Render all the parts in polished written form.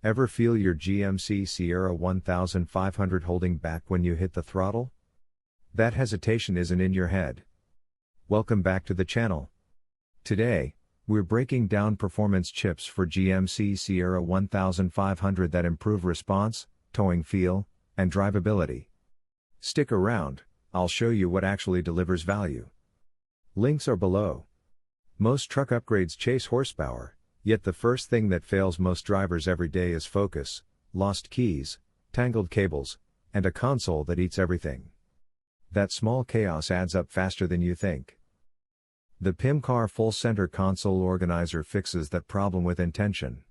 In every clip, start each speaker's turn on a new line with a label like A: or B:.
A: Ever feel your GMC Sierra 1500 holding back when you hit the throttle? That hesitation isn't in your head. Welcome back to the channel. Today, we're breaking down performance chips for GMC Sierra 1500 that improve response, towing feel, and drivability. Stick around, I'll show you what actually delivers value. Links are below. Most truck upgrades chase horsepower, yet the first thing that fails most drivers every day is focus, lost keys, tangled cables, and a console that eats everything. That small chaos adds up faster than you think. The PIMCAR Full Center Console Organizer fixes that problem with intention.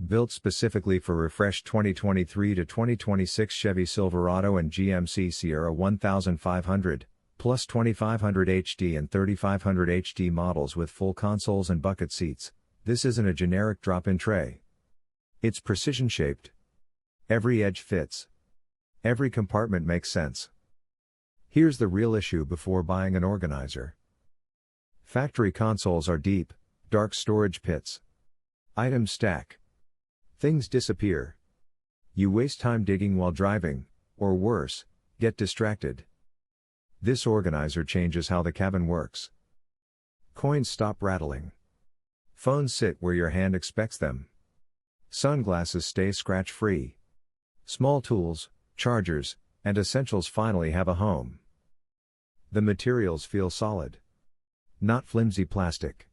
A: Built specifically for refreshed 2023 to 2026 Chevy Silverado and GMC Sierra 1500, plus 2500 HD and 3500 HD models with full consoles and bucket seats, this isn't a generic drop-in tray. It's precision-shaped. Every edge fits. Every compartment makes sense. Here's the real issue before buying an organizer. Factory consoles are deep, dark storage pits. Items stack. Things disappear. You waste time digging while driving, or worse, get distracted. This organizer changes how the cabin works. Coins stop rattling. Phones sit where your hand expects them. Sunglasses stay scratch-free. Small tools, chargers, and essentials finally have a home. The materials feel solid. Not flimsy plastic.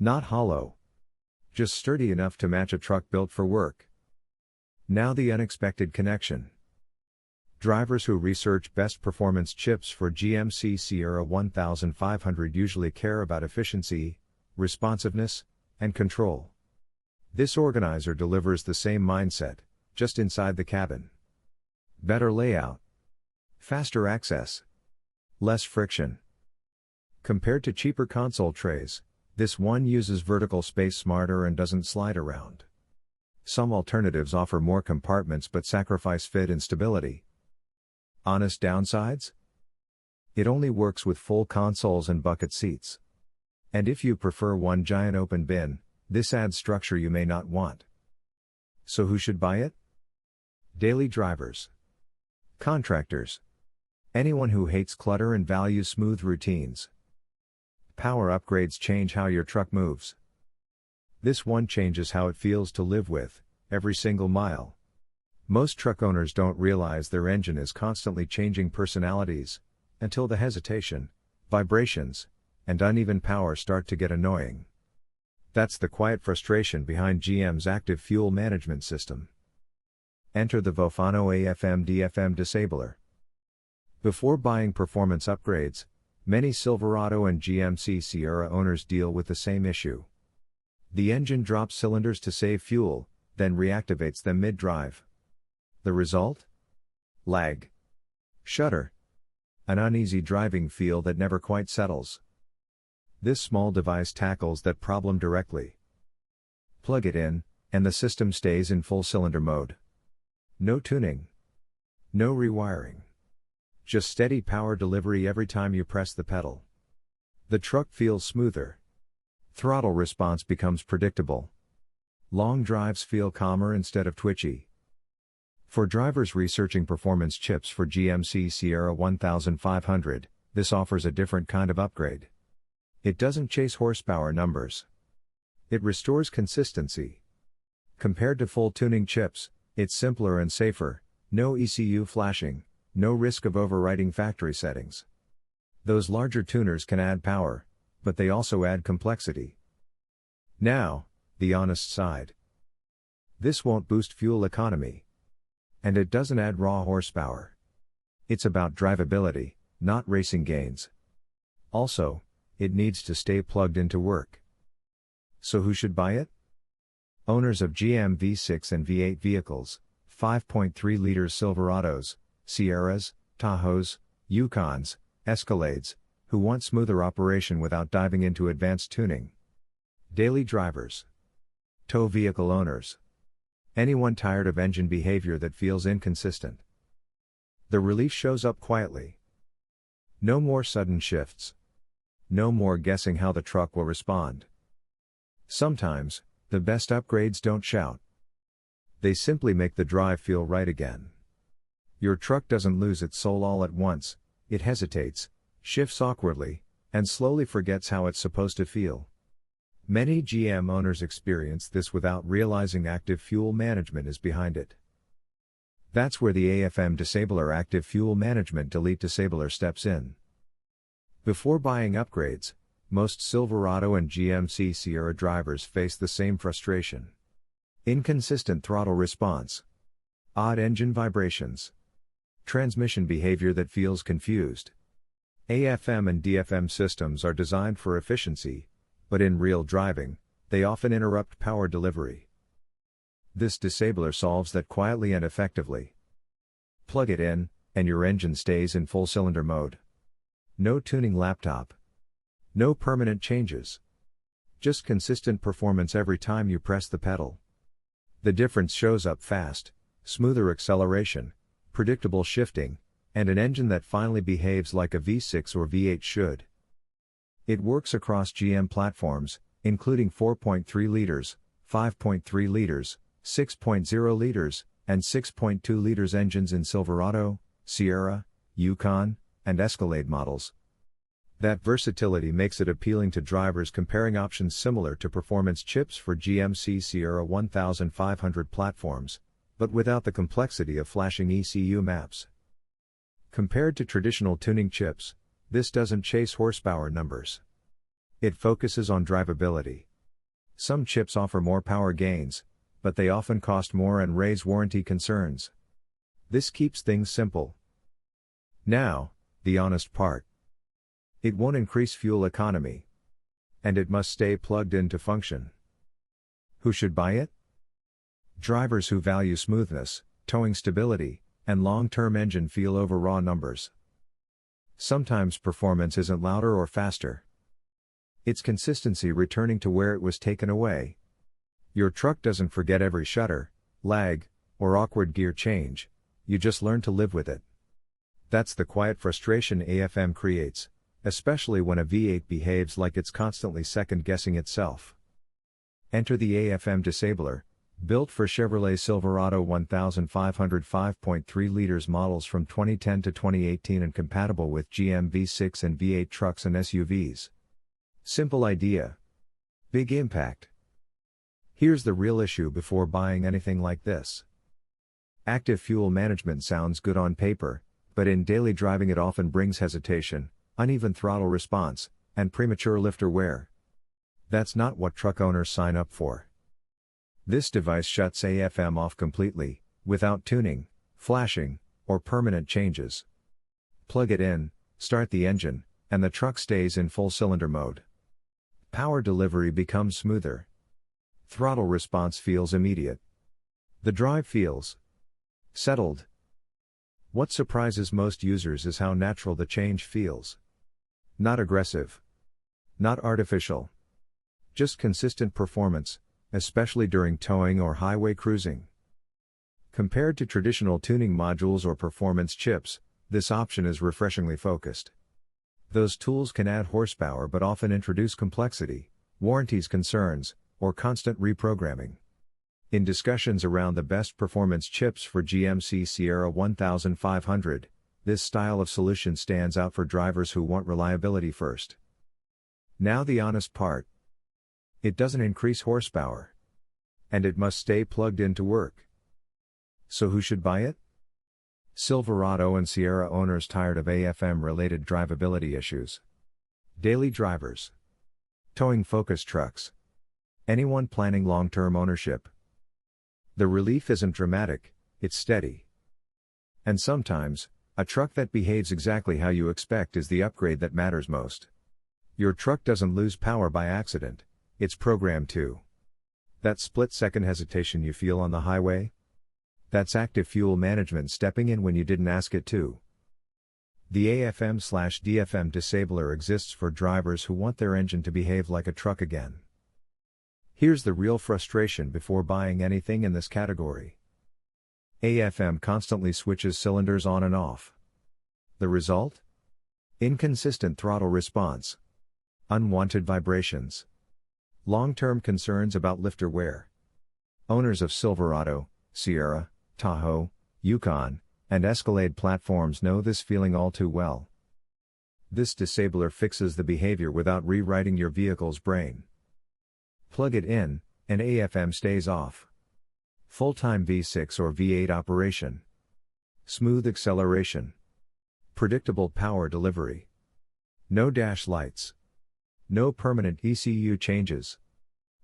A: Not hollow. Just sturdy enough to match a truck built for work. Now the unexpected connection. Drivers who research best performance chips for GMC Sierra 1500 usually care about efficiency, responsiveness, and control. This organizer delivers the same mindset, just inside the cabin. Better layout. Faster access. Less friction. Compared to cheaper console trays, this one uses vertical space smarter and doesn't slide around. Some alternatives offer more compartments but sacrifice fit and stability. Honest downsides? It only works with full consoles and bucket seats. And if you prefer one giant open bin, this adds structure you may not want. So who should buy it? Daily drivers. Contractors. Anyone who hates clutter and values smooth routines. Power upgrades change how your truck moves. This one changes how it feels to live with, every single mile. Most truck owners don't realize their engine is constantly changing personalities, until the hesitation, vibrations, and uneven power start to get annoying. That's the quiet frustration behind GM's active fuel management system. Enter the Vofano AFM-DFM disabler. Before buying performance upgrades, many Silverado and GMC Sierra owners deal with the same issue. The engine drops cylinders to save fuel, then reactivates them mid-drive. The result? Lag. Shudder. An uneasy driving feel that never quite settles. This small device tackles that problem directly. Plug it in, and the system stays in full cylinder mode. No tuning. No rewiring. Just steady power delivery every time you press the pedal. The truck feels smoother. Throttle response becomes predictable. Long drives feel calmer instead of twitchy. For drivers researching performance chips for GMC Sierra 1500, this offers a different kind of upgrade. It doesn't chase horsepower numbers. It restores consistency. Compared to full tuning chips, it's simpler and safer, no ECU flashing, no risk of overwriting factory settings. Those larger tuners can add power, but they also add complexity. Now, the honest side. This won't boost fuel economy. And it doesn't add raw horsepower. It's about drivability, not racing gains. Also, it needs to stay plugged into work. So who should buy it? Owners of GM V6 and V8 vehicles, 5.3-liter Silverados, Sierras, Tahoes, Yukons, Escalades, who want smoother operation without diving into advanced tuning. Daily drivers. Tow vehicle owners. Anyone tired of engine behavior that feels inconsistent. The relief shows up quietly. No more sudden shifts. No more guessing how the truck will respond. Sometimes, the best upgrades don't shout. They simply make the drive feel right again. Your truck doesn't lose its soul all at once, it hesitates, shifts awkwardly, and slowly forgets how it's supposed to feel. Many GM owners experience this without realizing active fuel management is behind it. That's where the AFM Disabler Active Fuel Management Delete Disabler steps in. Before buying upgrades, most Silverado and GMC Sierra drivers face the same frustration. Inconsistent throttle response. Odd engine vibrations. Transmission behavior that feels confused. AFM and DFM systems are designed for efficiency, but in real driving, they often interrupt power delivery. This disabler solves that quietly and effectively. Plug it in, and your engine stays in full cylinder mode. No tuning laptop. No permanent changes. Just consistent performance every time you press the pedal. The difference shows up fast, smoother acceleration, predictable shifting, and an engine that finally behaves like a V6 or V8 should. It works across GM platforms, including 4.3 liters, 5.3 liters, 6.0 liters, and 6.2 liters engines in Silverado, Sierra, Yukon, and Escalade models. That versatility makes it appealing to drivers comparing options similar to performance chips for GMC Sierra 1500 platforms, but without the complexity of flashing ECU maps. Compared to traditional tuning chips, this doesn't chase horsepower numbers. It focuses on drivability. Some chips offer more power gains, but they often cost more and raise warranty concerns. This keeps things simple. Now, the honest part. It won't increase fuel economy. And it must stay plugged in to function. Who should buy it? Drivers who value smoothness, towing stability, and long-term engine feel over raw numbers. Sometimes performance isn't louder or faster. It's consistency returning to where it was taken away. Your truck doesn't forget every shudder, lag, or awkward gear change, you just learn to live with it. That's the quiet frustration AFM creates, especially when a V8 behaves like it's constantly second-guessing itself. Enter the AFM Disabler, built for Chevrolet Silverado 1500 5.3 liters models from 2010 to 2018 and compatible with GM V6 and V8 trucks and SUVs. Simple idea. Big impact. Here's the real issue before buying anything like this. Active fuel management sounds good on paper, but in daily driving it often brings hesitation, uneven throttle response, and premature lifter wear. That's not what truck owners sign up for. This device shuts AFM off completely, without tuning, flashing, or permanent changes. Plug it in, start the engine, and the truck stays in full cylinder mode. Power delivery becomes smoother. Throttle response feels immediate. The drive feels settled. What surprises most users is how natural the change feels. Not aggressive. Not artificial. Just consistent performance, especially during towing or highway cruising. Compared to traditional tuning modules or performance chips, this option is refreshingly focused. Those tools can add horsepower but often introduce complexity, warranties concerns, or constant reprogramming. In discussions around the best performance chips for GMC Sierra 1500, this style of solution stands out for drivers who want reliability first. Now the honest part. It doesn't increase horsepower. And it must stay plugged in to work. So who should buy it? Silverado and Sierra owners tired of AFM-related drivability issues. Daily drivers. Towing-focused trucks. Anyone planning long-term ownership. The relief isn't dramatic, it's steady. And sometimes, a truck that behaves exactly how you expect is the upgrade that matters most. Your truck doesn't lose power by accident, it's programmed to. That split-second hesitation you feel on the highway? That's active fuel management stepping in when you didn't ask it to. The AFM/DFM disabler exists for drivers who want their engine to behave like a truck again. Here's the real frustration before buying anything in this category. AFM constantly switches cylinders on and off. The result? Inconsistent throttle response. Unwanted vibrations. Long-term concerns about lifter wear. Owners of Silverado, Sierra, Tahoe, Yukon, and Escalade platforms know this feeling all too well. This disabler fixes the behavior without rewriting your vehicle's brain. Plug it in, and AFM stays off. Full-time V6 or V8 operation. Smooth acceleration. Predictable power delivery. No dash lights. No permanent ECU changes.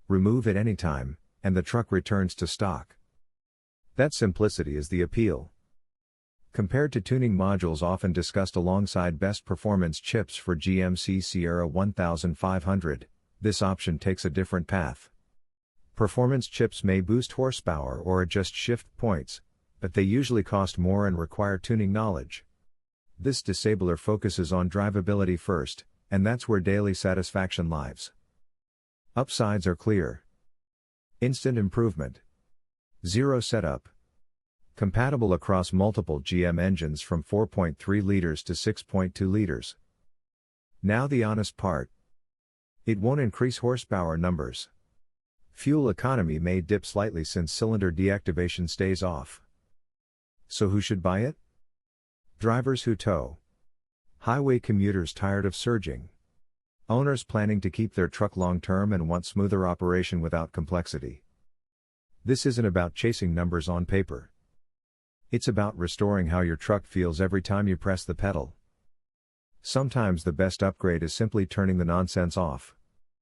A: Remove at any time, and the truck returns to stock. That simplicity is the appeal. Compared to tuning modules often discussed alongside best performance chips for GMC Sierra 1500, this option takes a different path. Performance chips may boost horsepower or adjust shift points, but they usually cost more and require tuning knowledge. This disabler focuses on drivability first, and that's where daily satisfaction lies. Upsides are clear. Instant improvement. Zero setup. Compatible across multiple GM engines from 4.3 liters to 6.2 liters. Now the honest part. It won't increase horsepower numbers. Fuel economy may dip slightly since cylinder deactivation stays off. So who should buy it? Drivers who tow. Highway commuters tired of surging. Owners planning to keep their truck long-term and want smoother operation without complexity. This isn't about chasing numbers on paper. It's about restoring how your truck feels every time you press the pedal. Sometimes the best upgrade is simply turning the nonsense off.